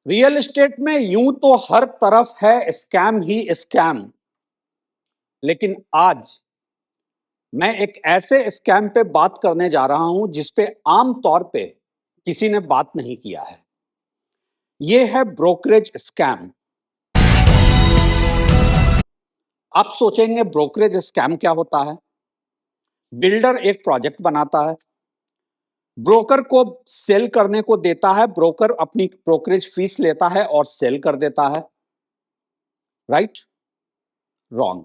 Real estate में यूं तो हर तरफ है स्कैम ही स्कैम, लेकिन आज मैं एक ऐसे स्कैम पे बात करने जा रहा हूं जिस पे आम तौर पे किसी ने बात नहीं किया है। यह है ब्रोकरेज स्कैम। आप सोचेंगे ब्रोकरेज स्कैम क्या होता है? बिल्डर एक प्रोजेक्ट बनाता है, ब्रोकर को सेल करने को देता है, ब्रोकर अपनी ब्रोकरेज फीस लेता है और सेल कर देता है। राइट? रॉन्ग।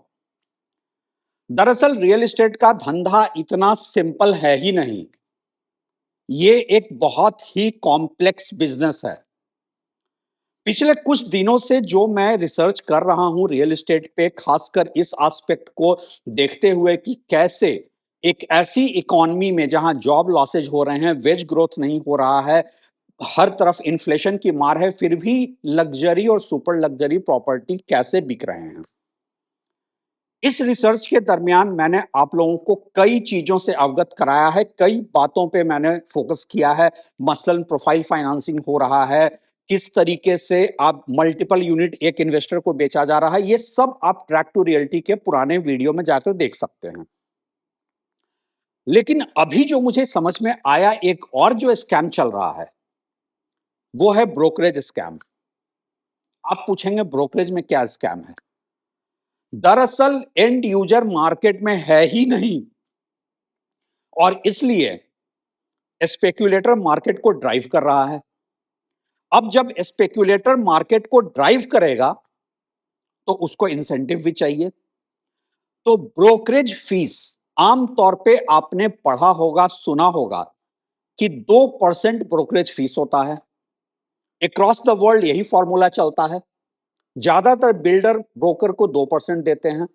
दरअसल रियल एस्टेट का धंधा इतना सिंपल है ही नहीं। ये एक बहुत ही कॉम्प्लेक्स बिजनेस है। पिछले कुछ दिनों से जो मैं रिसर्च कर रहा हूं रियल एस्टेट पे, खासकर इस एस्पेक्ट को देखते हुए कि कैसे एक ऐसी इकोनॉमी में जहां जॉब लॉसेज हो रहे हैं, वेज ग्रोथ नहीं हो रहा है, हर तरफ इन्फ्लेशन की मार है, फिर भी लग्जरी और सुपर लग्जरी प्रॉपर्टी कैसे बिक रहे हैं। इस रिसर्च के दरमियान मैंने आप लोगों को कई चीजों से अवगत कराया है, कई बातों पे मैंने फोकस किया है। मसलन प्रोफाइल फाइनेंसिंग हो रहा है, किस तरीके से आप मल्टीपल यूनिट एक इन्वेस्टर को बेचा जा रहा है, ये सब आप ट्रैक टू रियलिटी के पुराने वीडियो में जाकर देख सकते हैं। लेकिन अभी जो मुझे समझ में आया, एक और जो स्कैम चल रहा है वो है ब्रोकरेज स्कैम। आप पूछेंगे ब्रोकरेज में क्या स्कैम है? दरअसल एंड यूजर मार्केट में है ही नहीं और इसलिए स्पेक्यूलेटर मार्केट को ड्राइव कर रहा है। अब जब स्पेक्यूलेटर मार्केट को ड्राइव करेगा तो उसको इंसेंटिव भी चाहिए। तो ब्रोकरेज फीस, आमतौर पे आपने पढ़ा होगा, सुना होगा कि 2% ब्रोकरेज फीस होता है। अक्रॉस द वर्ल्ड यही फॉर्मूला चलता है। ज्यादातर बिल्डर ब्रोकर को 2% देते हैं।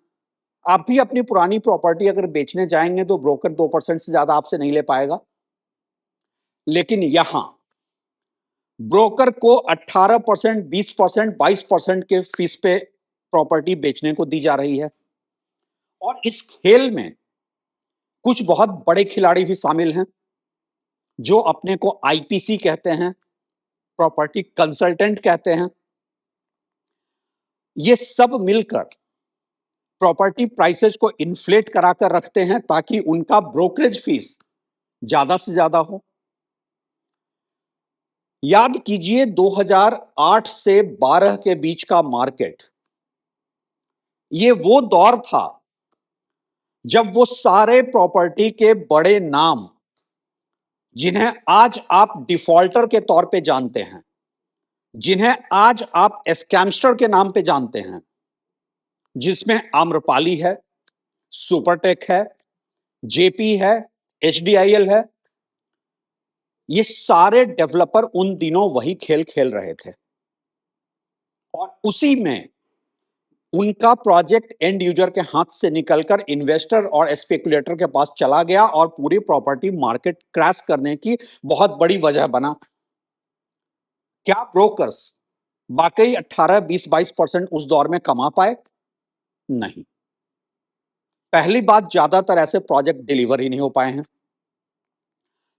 आप भी अपनी पुरानी प्रॉपर्टी अगर बेचने जाएंगे तो ब्रोकर 2% से ज्यादा आपसे नहीं ले पाएगा। लेकिन यहां ब्रोकर को 18%, 20%, 22% के फीस पे प्रॉपर्टी बेचने को दी जा रही है। और इस खेल में कुछ बहुत बड़े खिलाड़ी भी शामिल हैं जो अपने को आईपीसी कहते हैं, प्रॉपर्टी कंसल्टेंट कहते हैं। ये सब मिलकर प्रॉपर्टी प्राइसेस को इन्फ्लेट कराकर रखते हैं ताकि उनका ब्रोकरेज फीस ज्यादा से ज्यादा हो। याद कीजिए 2008 से 12 के बीच का मार्केट, ये वो दौर था जब वो सारे प्रॉपर्टी के बड़े नाम, जिन्हें आज आप डिफॉल्टर के तौर पे जानते हैं, जिन्हें आज आप स्कैमस्टर के नाम पे जानते हैं, जिसमें आम्रपाली है, सुपरटेक है, जेपी है, एचडीआईएल है, ये सारे डेवलपर उन दिनों वही खेल खेल रहे थे। और उसी में उनका प्रोजेक्ट एंड यूजर के हाथ से निकलकर इन्वेस्टर और स्पेकुलेटर के पास चला गया और पूरी प्रॉपर्टी मार्केट क्रैश करने की बहुत बड़ी वजह बना। क्या ब्रोकर्स वाकई 18, 20, 22% उस दौर में कमा पाए? नहीं। पहली बात, ज्यादातर ऐसे प्रोजेक्ट डिलीवर ही नहीं हो पाए हैं।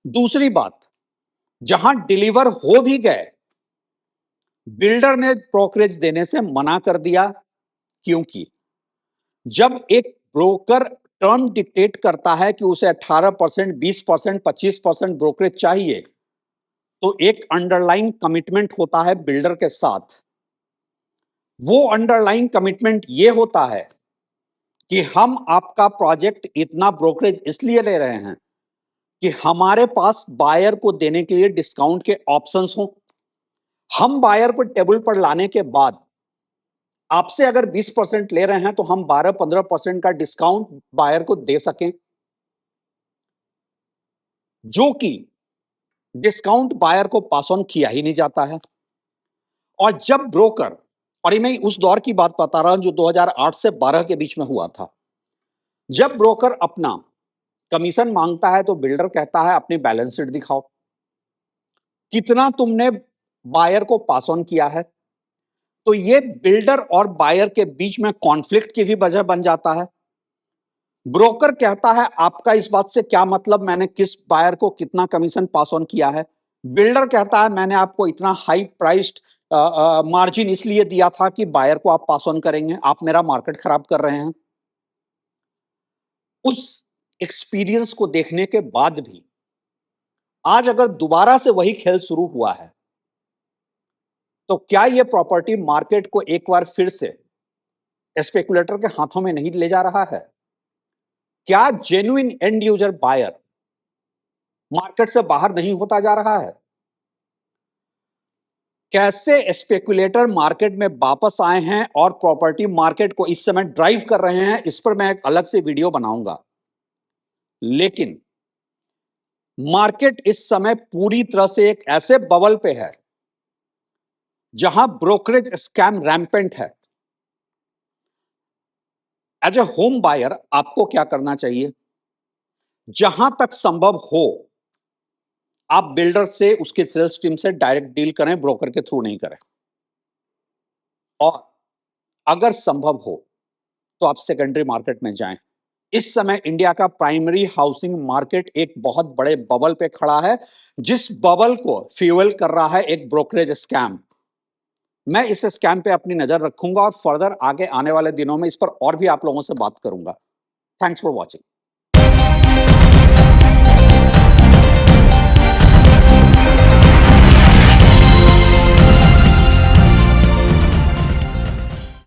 दूसरी बात, जहां डिलीवर हो भी गए, बिल्डर ने ब्रोकरेज देने से मना कर दिया। क्योंकि जब एक ब्रोकर टर्म डिक्टेट करता है कि उसे 18%, 20%, 25% ब्रोकरेज चाहिए, तो एक अंडरलाइन कमिटमेंट होता है बिल्डर के साथ। वो अंडरलाइन कमिटमेंट ये होता है कि हम आपका प्रोजेक्ट इतना ब्रोकरेज इसलिए ले रहे हैं कि हमारे पास बायर को देने के लिए डिस्काउंट के ऑप्शंस हों। हम बायर को टेबल पर लाने के बाद आपसे अगर 20% ले रहे हैं तो हम 12-15% का डिस्काउंट बायर को दे सकें, जो कि डिस्काउंट बायर को पास ऑन किया ही नहीं जाता है। और जब ब्रोकर, और मैं उस दौर की बात बता रहा हूं जो 2008 से 12 के बीच में हुआ था, जब ब्रोकर अपना कमीशन मांगता है तो बिल्डर कहता है अपनी बैलेंस शीट दिखाओ, कितना तुमने बायर को पास ऑन किया है। तो ये बिल्डर और बायर के बीच में कॉन्फ्लिक्ट की भी वजह बन जाता है। ब्रोकर कहता है आपका इस बात से क्या मतलब, मैंने किस बायर को कितना कमीशन पास ऑन किया है। बिल्डर कहता है मैंने आपको इतना हाई प्राइस्ड मार्जिन इसलिए दिया था कि बायर को आप पास ऑन करेंगे, आप मेरा मार्केट खराब कर रहे हैं। उस एक्सपीरियंस को देखने के बाद भी आज अगर दोबारा से वही खेल शुरू हुआ है, तो क्या यह प्रॉपर्टी मार्केट को एक बार फिर से स्पेकुलेटर के हाथों में नहीं ले जा रहा है? क्या genuine end user buyer market से बाहर नहीं होता जा रहा है? कैसे स्पेकुलेटर मार्केट में वापस आए हैं और प्रॉपर्टी मार्केट को इस समय ड्राइव कर रहे हैं, इस पर मैं एक अलग से वीडियो बनाऊंगा। लेकिन मार्केट इस समय पूरी तरह से एक ऐसे बबल पे है जहां ब्रोकरेज स्कैम रैंपेंट है। एज ए होम बायर आपको क्या करना चाहिए? जहां तक संभव हो आप बिल्डर से, उसकी सेल्स टीम से डायरेक्ट डील करें, ब्रोकर के थ्रू नहीं करें। और अगर संभव हो तो आप सेकेंडरी मार्केट में जाएं। इस समय इंडिया का प्राइमरी हाउसिंग मार्केट एक बहुत बड़े बबल पे खड़ा है, जिस बबल को फ्यूल कर रहा है एक ब्रोकरेज स्कैम। मैं इस स्कैम पे अपनी नजर रखूंगा और फर्दर आगे आने वाले दिनों में इस पर और भी आप लोगों से बात करूंगा। Thanks for watching.